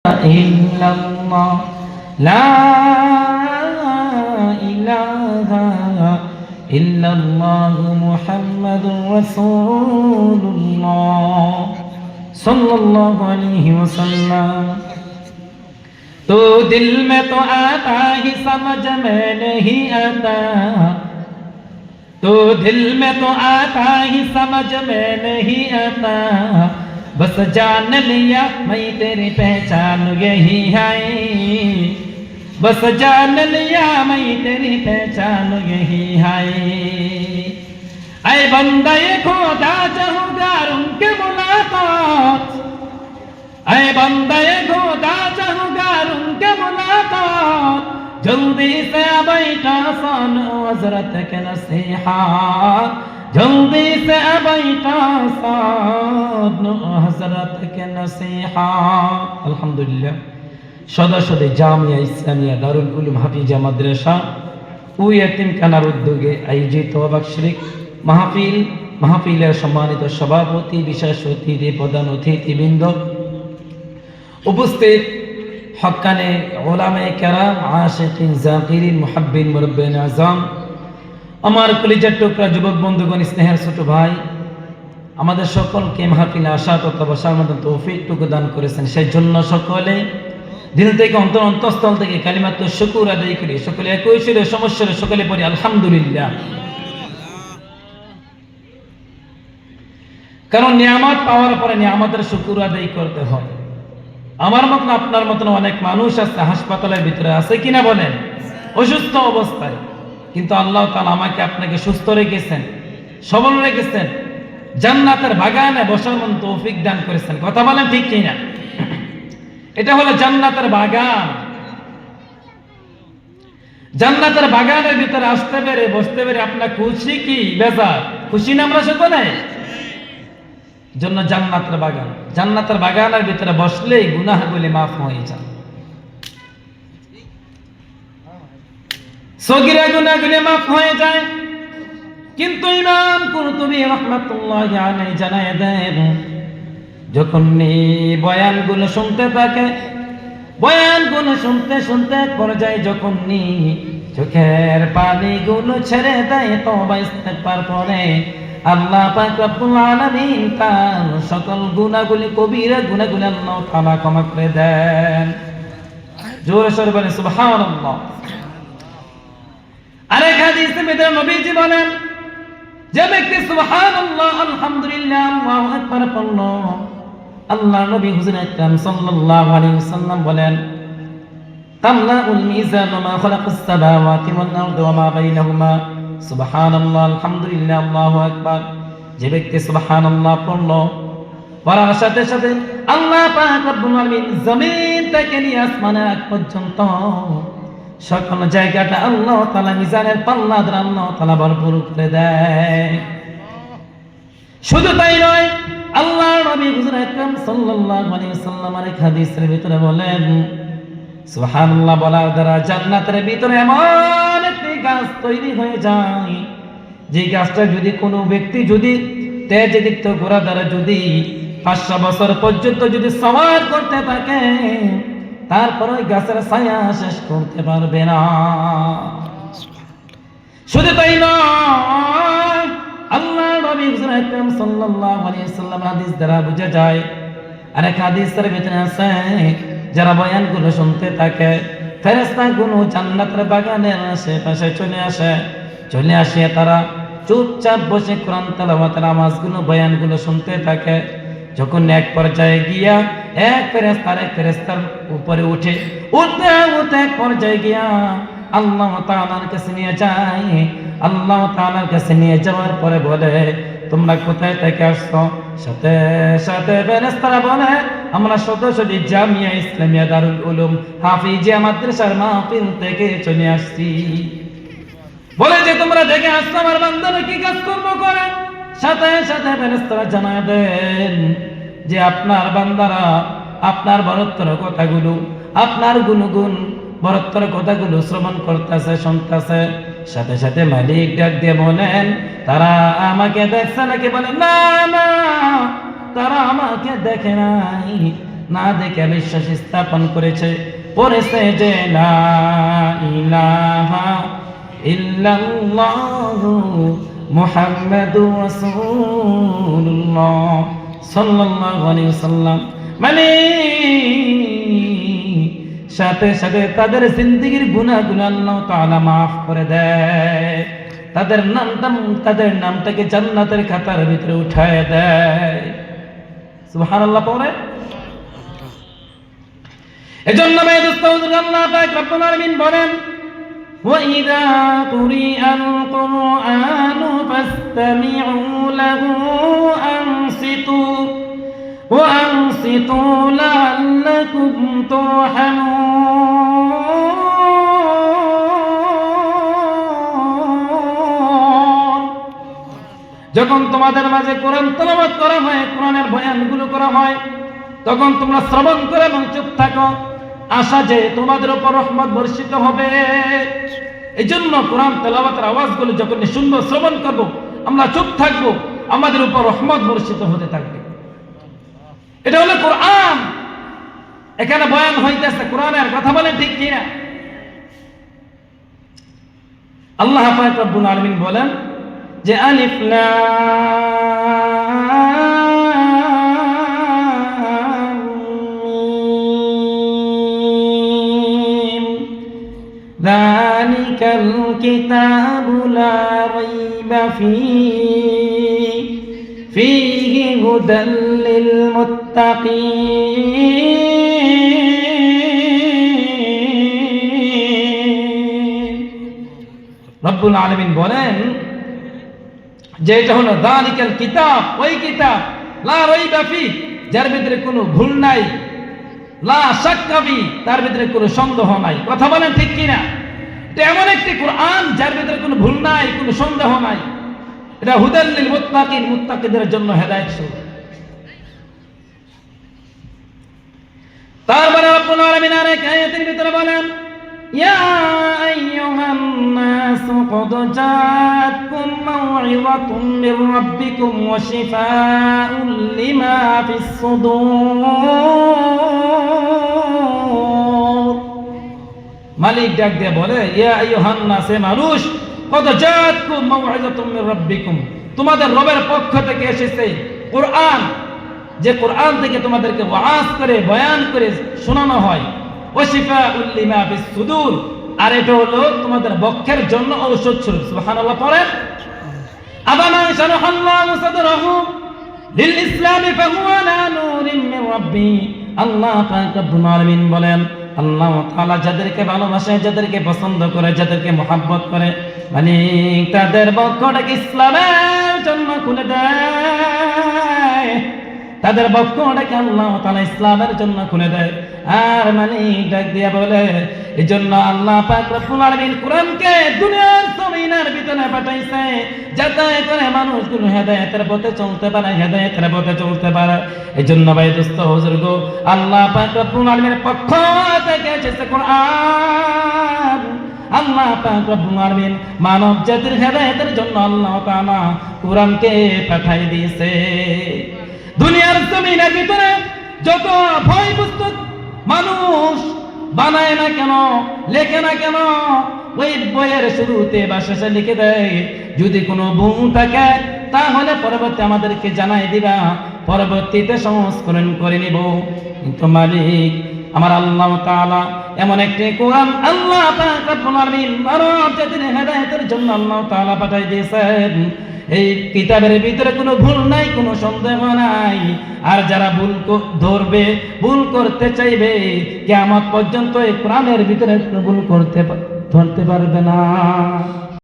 إلا الله لا إله إلا الله محمد رسول الله صلى الله عليه وسلم तो दिल में तो आता ही समझ में नहीं आता तो दिल में तो आता ही समझ में नहीं आता बस जान लिया मैं तेरी पहचान यही है बस जान लिया मैं तेरी पहचान यही है ऐ बंदे खुदा चाहूँगा उनके मुलाकात ऐ बंदे खुदा चाहूँगा उनके मुलाकात जल्दी से बैठा सन हजरत के नसीहत जल्दी से बैठा सन हजरत के नसीहत अल्हम्दुलिल्लाह সদস্যদের জামিয়া ইসলামিয়া দারুল উলুম হাফিজা মাদ্রাসা ও ইয়তিমখানার উদ্যোগে আয়োজিত বাৎসরিক মাহফিলের সম্মানিত সভাপতি বিশেষ অতিথি প্রধান অতিথিবৃন্দ উপস্থিত হক্কানে উলামায়ে কেরাম আশিকিন জাকিরিন মুহাব্বিন মুরব্বিন আযম আমার কলিজার টুকরা যুবক বন্ধুগণ স্নেহের ছোট ভাই আমাদের সকলকে মাহফিলে আসা তথা বসার মতো তৌফিকটুকু দান করেছেন সেই জন্য সকলে দিল থেকে অন্তঃস্থল থেকে কালিমাত শুকর আদায় করি সকলে একই সুরে সমস্যার সকলে পড়ি আলহামদুলিল্লাহ কারণ নিয়ামত পাওয়ার পরে নিয়ামতের শুকর আদায় করতে হয় আমার মতন আপনার মতন অনেক মানুষ আছে হাসপাতালের ভিতরে আছে কিনা বলেন অসুস্থ অবস্থায় কিন্তু আল্লাহ তাআলা আমাকে আপনাকে সুস্থ রেখেছেন সবল রেখেছেন জান্নাতের বাগানে বসার মতো তৌফিক দান করেছেন কথা বলেন ঠিক কিনা এটা হলো জান্নাতের বাগান জান্নাতের বাগানের ভিতরে আসতে পেরে বসতে পেরে আপনার খুশি কি বেজার খুশি না আমরা সকলে জন্য জান্নাতের বাগানের ভিতরে বসলেই গুনাহগুলি মাফ হয়ে যায় সগীরা গুনাহগুলি মাফ হয়ে যায় কিন্তু ইমাম কুরতুবী রাহমাতুল্লাহি আলাইহি জানায় দেন যখন বয়ানগুলো শুনতে থাকে বয়ানগুলো শুনতে শুনতে পর্যায়ে যখন চোখের পানিগুলো ছেড়ে দেয় তওবা ইস্তেগফার করে আল্লাহ পাক রব্বুল আলামিন তার সকল গুনাহগুলি কবিরা গুনাহগুলি আল্লাহ তাআলা ক্ষমা করে দেন জোরে সোরে বলেন সুবহানাল্লাহ আরেক হাদিসে ভিতরে নবীজি বলেন যে ব্যক্তি সুবহানাল্লাহ আলহামদুলিল্লাহ আল্লাহু আকবার পড়ল আল্লাহ নবী হুজুর আকরাম সাল্লাল্লাহু আলাইহি ওয়াসাল্লাম বলেন তামলাউল মিজান মা খালাকাস সামাওয়াতি ওয়াল আরদ ওয়া মা বাইনাহুমা সুবহানাল্লাহ আলহামদুলিল্লাহ আল্লাহু আকবার যে ব্যক্তি সুবহানাল্লাহ পড়ল পড়ার সাথে সাথে আল্লাহ পাক রব্বুল আলামিন জমিন থেকে নিয়ে আসমানের আগ পর্যন্ত সকল জায়গাটা আল্লাহ তাআলা মিজানের পাল্লা দ্বারা আল্লাহ তাআলা ভরপুর করে দেয় শুধু তাই নয় আল্লাহর নবী হুজুর আকরাম সাল্লাল্লাহু আলাইহি ওয়াসাল্লাম এক হাদিসের ভিতরে বলেন সুবহানাল্লাহ বলার দ্বারা জান্নাতের ভিতরে এমন একটি গাছ তৈরি হয়ে যায় যে গাছটা যদি কোনো ব্যক্তি যদি তেজদীপ্ত ঘোড়া দ্বারা যদি 500 বছর পর্যন্ত যদি সওয়ার করতে থাকে তারপর ওই গাছের ছায়া শেষ করতে পারবে না শুধু তাই নয় আল্লাহ নবী হুজুর আকরাম সাল্লাল্লাহু আলাইহি ওয়াসাল্লাম হাদিস দ্বারা বোঝা যায় আরেক হাদিসের ভিতরে আছে যারা বয়ানগুলো শুনতে থাকে ফেরেশতাগুলো জান্নাতের বাগানের আশেপাশে চলে আসে তারা চুপচাপ বসে কোরআন তেলাওয়াতের নামাজগুলো বয়ানগুলো শুনতে থাকে যখন এক পর্যায়ে গিয়া এক ফেরেশতার উপরে উঠে এক পর্যায়ে গিয়া আল্লাহ তাআলার কাছে নিয়ে যায় আল্লাহ তাআলার কাছে নিয়ে যাওয়ার পরে বলে তোমরা কোথায় থেকে আসছো সাথে সাথে ফেরেশতারা বলে আমরা সদস্যদি জামিয়া ইসলামিয়া দারুল উলুম হাফিজিয়া মাদ্রাসার মাহফিল থেকে চলে আসছি বলে যে তোমরা দেখে আসছো আমার বান্দারা কি কাজকর্ম করে সাথে সাথে ফেরেশতারা জানায় দেন যে আপনার বান্দারা আপনার বরত্বর কথাগুলো আপনার গুণগুণ বরত্বর কথাগুলো শ্রবণ করতেছে শুনতেছে সাথে সাথে মালিক ডাক দিয়ে বলেন তারা আমাকে দেখছে নাকি বলে না না তারা আমাকে দেখে নাই না দেখে বিশ্বাস স্থাপন করেছে, পড়েছে যে লা ইলাহা ইল্লাল্লাহু মুহাম্মাদুর রাসূলুল্লাহ সাল্লাল্লাহু আলাইহি ওয়াসাল্লাম, মানে সাথে সাথে তাদের জিন্দেগীর গুনাহগুলো আল্লাহ তাআলা মাফ করে দেয়, তাদের নামটাকে জান্নাতের খাতার ভিতরে উঠায় দেয়। সুবহানাল্লাহ পড়ে। এজন্য ভাই দোস্ত আল্লাহ পাক রব্বুল আলামিন বলেন, وَإِذَا قُرِئَ الْقُرْآنُ فَاسْتَمِعُوا لَهُ وَأَنصِتُوا لَعَلَّكُمْ تُرْحَمُونَ। যখন তোমাদের মাঝে কোরআন তেলাওয়াত করা হয়, কোরআনের বয়ানগুলো করা হয়, তখন তোমরা শ্রবণ করে এবং চুপ থাকো, আশা যে তোমাদের উপর রহমত বর্ষিত হবে। এই জন্য কোরআন তেলাওয়াতের আওয়াজগুলো যখন শুনবো, শ্রবণ করব, আমরা চুপ থাকবো, আমাদের উপর রহমত বর্ষিত হতে থাকবে। এটা হলো কোরআন। এখানে বয়ান হইতেছে কোরআনের কথা, বলে ঠিক কিনা? আল্লাহ পাক রব্বুল আলামিন বলেন যে আলিফ লাম মিম যালিকাল কিতাবু লা রাইবা ফীহি হুদাল লিল মুত্তাকিন। রব্বুল আলামিন বলেন যে এটা হলো যালিকাল কিতাব, ওই কিতাব, লা রাইবা ফীহি, যার ভিতরে কোনো ভুল নাই, লা শাক্কা ফীহি, তার ভিতরে কোনো সন্দেহ নাই। কথা বলেন ঠিক কিনা? এটা এমন একটি কোরআন যার ভিতরে কোনো ভুল নাই, কোনো সন্দেহ নাই। এটা হুদাল লিল মুত্তাকিন, মুত্তাকিদের জন্য হেদায়েত স্বরূপ। তারপরে রব্বুল আলামিন আরেক আয়াতের ভিতরে বলেন, ইয়া আইয়ুহান নাস ক্বাদ জাআতকুম মাউইযাতুম মির রাব্বিকুম ওয়া শিফাউন লিমা ফিস সুদূর। মালিক ডাক দিয়ে বলে, ইয়া আইয়ুহান নাস, মানুষ, ক্বাদ জাআতকুম মাউইযাতুম মির রাব্বিকুম, তোমাদের রবের পক্ষ থেকে এসেছে কোরআন, যে কোরআন থেকে তোমাদেরকে ওয়াজ করে বয়ান করে শোনানো হয়। ওয়া শিফাউল লিমা ফিস সুদূর, আর এটা হলো তোমাদের বক্ষের জন্য ঔষধ স্বরূপ। সুবহানাল্লাহ পড়েন। আবামান শারাহাল্লাহু সাদরাহু লিল ইসলামি ফাহুয়া আলা নূরিম মির রাব্বি। আল্লাহ পাক রব্বুল আলামিন বলেন, আল্লাহ তাআলা যাদেরকে ভালোবাসে, যাদেরকে পছন্দ করে, যাদেরকে মহব্বত করে, মানে তাদের বক্ষটাকে ইসলামের জন্য খুলে দেয়, তাদের বক্ষটাকে আল্লাহ তাআলা ইসলামের জন্য খুলে দেয়। আর মালিক ডাক দিয়া বলে, এই জন্য আল্লাহ পাক রব্বুল আলামিন কোরআনকে দুনিয়ার জমিনের ভিতরে পাঠাইছে, যাতে করে মানুষগুলো হেদায়েতের পথে চলতে পারে, হেদায়েতের পথে চলতে পারে। এই জন্য ভাই দোস্ত হুজুর গো, আল্লাহ পাক রব্বুল আলামিনের পক্ষ থেকে এসেছে কোরআন। আল্লাহ পাক রব্বুল আলামিন মানব জাতির হেদায়েতের জন্য আল্লাহ তাআলা কোরআনকে পাঠাই দিয়েছে। দুনিয়ার জমিনের ভিতরে যত বই পুস্তক মানুষ বানায় না কেন, লেখে না কেন, ওই বইয়ের শুরুতে বা শেষে লিখে দেয়, যদি কোনো ভুল থাকে তাহলে পরবর্তী আমাদেরকে জানাই দিবা, পরবর্তীতে সংস্করণ করে নিব। কিন্তু মালিক আমার আল্লাহ তাআলা এমন একটি কোরআন আল্লাহ পাক রব্বুল আলামিন মানব জাতির হেদায়েতের জন্য আল্লাহ তাআলা পাঠাই দিয়েছেন। এই কিতাবের ভিতরে কোনো ভুল নাই, কোনো সন্দেহ নাই। আর যারা ভুল ধরবে, ভুল করতে চাইবে, কিয়ামত পর্যন্ত এই কোরআনের ভিতরে ভুল ধরতে পারবে না।